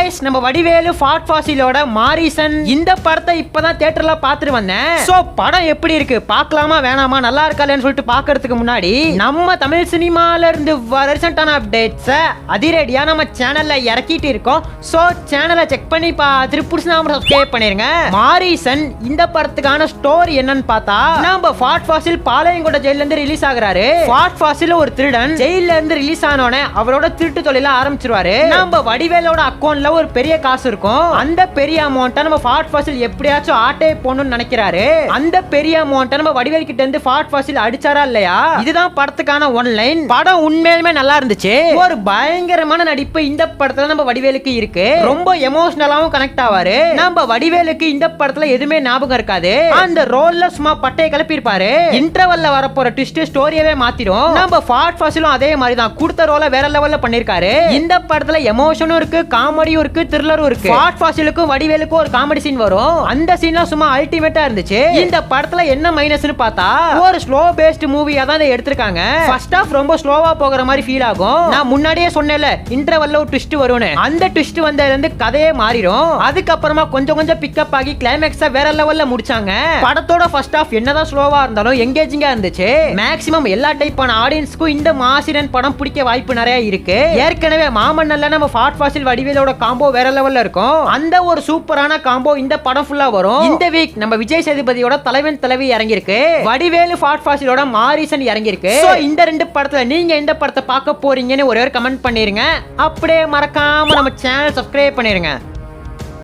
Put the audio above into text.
Guys நம்ம Vadivelu ஃபாட் ஃபாசிலோட Morrison இந்த படத்தை இப்பதான் தியேட்டர்ல பாத்துட்டு வந்தேன். சோ படம் எப்படி இருக்கு பார்க்கலாமா வேணாமா நல்லா இருக்கான்னு சொல்லிட்டு பாக்கிறதுக்கு முன்னாடி நம்ம தமிழ் சினிமால இருந்து ரீசன்ட்டான அப்டேட்ஸ் அதிரடியா நம்ம சேனல்ல இறக்கிட்டு இருக்கோம். சோ சேனலை செக் பண்ணி பார்த்துட்டு புடிச்சா சப்ஸ்கிரைப் பண்ணிருங்க. மாரிசன் இந்த படத்துக்கான ஸ்டோரி என்னன்னு பார்த்தா நம்ம ஃபாட் ஃபாசில் பாளையங்கோட்டை ஜெயில இருந்து ரிலீஸ் ஆகுறாரு. ஃபாட் ஃபாசில் ஒரு திருடன் ஜெயில இருந்து ரிலீஸ் ஆனோனே அவரோட திருட்டு தொழில ஆரம்பிச்சிருவாரு. நம்ம வடிவேலோட அக்கௌண்ட்ல ஒரு பெரிய காசு இருக்கும். அந்த பெரிய அமௌண்ட்டை நம்ம ஃபாட் ஃபாசில் எப்படியாச்சும் ஆட்டே போடணும்னு நினைக்கிறாரு. அந்த பெரிய அமௌண்ட்டை நம்ம வடிவேல் கிட்ட இருந்து ஃபாட் ஃபாசில் அடிச்சாரா இல்லையா? இதுதான் படத்துக்கான ஒன்லைன். படம் உண்மையிலுமே நல்லா இருந்துச்சு. ஒரு பயங்கரமான நடிப்பு இந்த படத்துல நம்ம வடிவேலுக்கு இருக்கு. ரொம்ப எமோஷனலாவும் கனெக்ட் ஆவாரு. நம்ம வடிவேலுக்கு இந்த படத்துல எதுவுமே ஞாபகம் இருக்காது. அந்த ரோல்ல சும்மா பட்டையை கிளப்பி இருப்பாரு. இன்டர்வல்ல வரப்போற ட்விஸ்ட் ஸ்டோரியவே மாத்திரும். நம்ம ஃபாட் ஃபாசிலும் அதே மாதிரி தான் கொடுத்த ரோல வேற லெவல்ல பண்ணிருக்காரு. இந்த படத்துல எமோஷனும் இருக்கு, காமெடியும் இருக்கு, த்ரில்லரும் இருக்கு. ஃபாட் ஃபாசிலுக்கும் வடிவேலுக்கும் ஒரு காமெடி சீன் வரும். அந்த சீன்லாம் சும்மா அல்டிமேட்டா இருந்துச்சு. இந்த படத்துல என்ன மைனஸ்னு பார்த்தா ஒரு ஸ்லோ பேஸ்ட் மூவியா தான் இதை எடுத்திருக்காங்க. ஃபர்ஸ்ட் ஹாஃப் ரொம்ப ஸ்லோவா போகிற மாதிரி ஃபீல் ஆகும். நான் முன்னாடியே சொன்னேன்ல இன்டர்வல்ல ஒரு ட்விஸ்ட் வரும்னு. அந்த ட்விஸ்ட் வந்ததுல இருந்து கதையே மாறிடும். அதுக்கப்புறமா கொஞ்சம் கொஞ்சம் பிக்கப் ஆகி கிளைமேக்ஸா வேற லெவல்ல முடிச்சாங்க. படத்தோட ஃபர்ஸ்ட் ஹாஃப் என்னதான் ஸ்லோவா இருந்தாலும் எங்கேஜிங்கா இருந்துச்சு. மேக்ஸிமம் எல்லா டைப்பான ஆடியன்ஸ்க்கும் இந்த மாசிரன் படம் பிடிக்க வாய்ப்பு நிறைய இருக்கு. ஏற்கனவே மாமன்னல்ல நம்ம ஃபாட் ஃபாசில் வடிவேலோட காம்போ வேற லெவல்ல இருக்கும். அந்த ஒரு சூப்பரான காம்போ இந்த படம் ஃபுல்லா வரும். இந்த வீக் நம்ம விஜய் சேதுபதியோட தலைவன் தலைவி இறங்கி இருக்கு. வடிவேலு ஃபாட் ஃபாசிலோட மாரிசன் இறங்கி இருக்கு. சோ இந்த ரெண்டு படத்துல நீங்க எந்த படத்தை பார்க்க போறீங்கன்னு ஒரே ஒரு கமெண்ட் பண்ணிருங்க. அப்படியே மறக்காம நம்ம சேனல் சப்ஸ்கிரைப் பண்ணிருங்க.